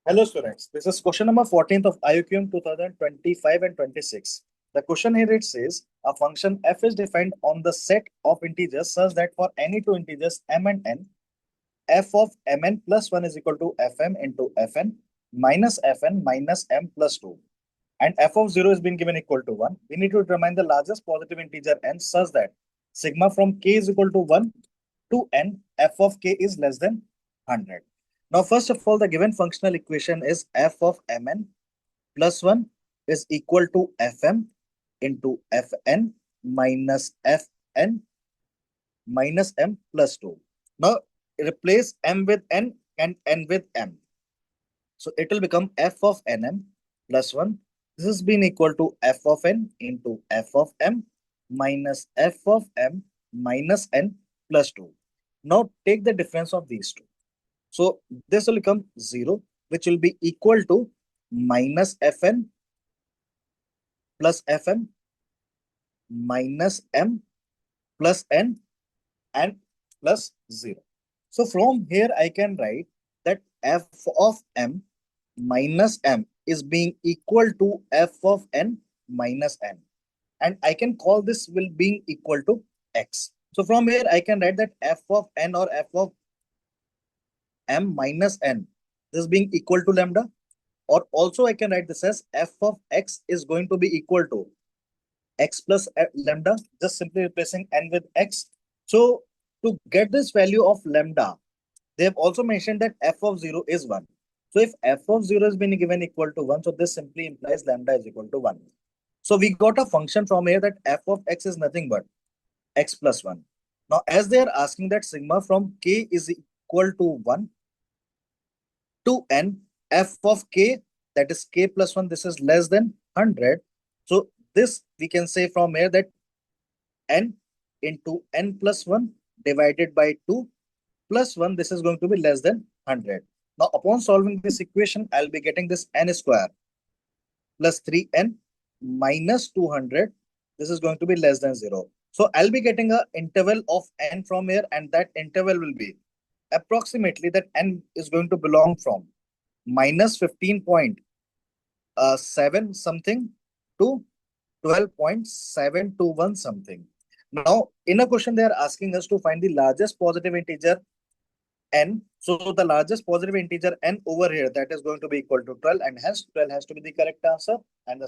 Hello students, this is question number 14th of IOQM 2025 and 26. The question here it says, a function f is defined on the set of integers such that for any two integers m and n, f of mn plus 1 is equal to fm into fn minus m plus 2. And f of 0 is being given equal to 1. We need to determine the largest positive integer n such that sigma from k is equal to 1 to n, f of k is less than 100. Now, first of all, the given functional equation is f of mn plus 1 is equal to fm into fn minus fn minus m plus 2. Now, replace m with n and n with m. So, it will become f of nm plus 1. This has been equal to f of n into f of m minus f of m minus n plus 2. Now, take the difference of these two. So this will become 0, which will be equal to minus fn plus fm minus m plus n and plus 0. So from here, I can write that f of m minus m is being equal to f of n minus n. And I can call this will being equal to x. So from here, I can write that f of n or f of m minus n, this being equal to lambda. Or also I can write this as f of x is going to be equal to x plus lambda, just simply replacing n with x. So to get this value of lambda, they have also mentioned that f of 0 is 1. So if f of 0 has been given equal to 1, so this simply implies lambda is equal to 1. So we got a function from here that f of x is nothing but x plus 1. Now as they are asking that sigma from k is equal to 1 to n, f of k, that is k plus 1, this is less than 100. So this we can say from here that n into n plus 1 divided by 2 plus 1, this is going to be less than 100. Now upon solving this equation, I'll be getting this n square plus 3n minus 200. This is going to be less than 0. So I'll be getting a interval of n from here, and that interval will be approximately that n is going to belong from minus 15.7 something to 12.721 something. Now, in a question, they are asking us to find the largest positive integer n. So the largest positive integer n over here, that is going to be equal to 12, and hence 12 has to be the correct answer. And the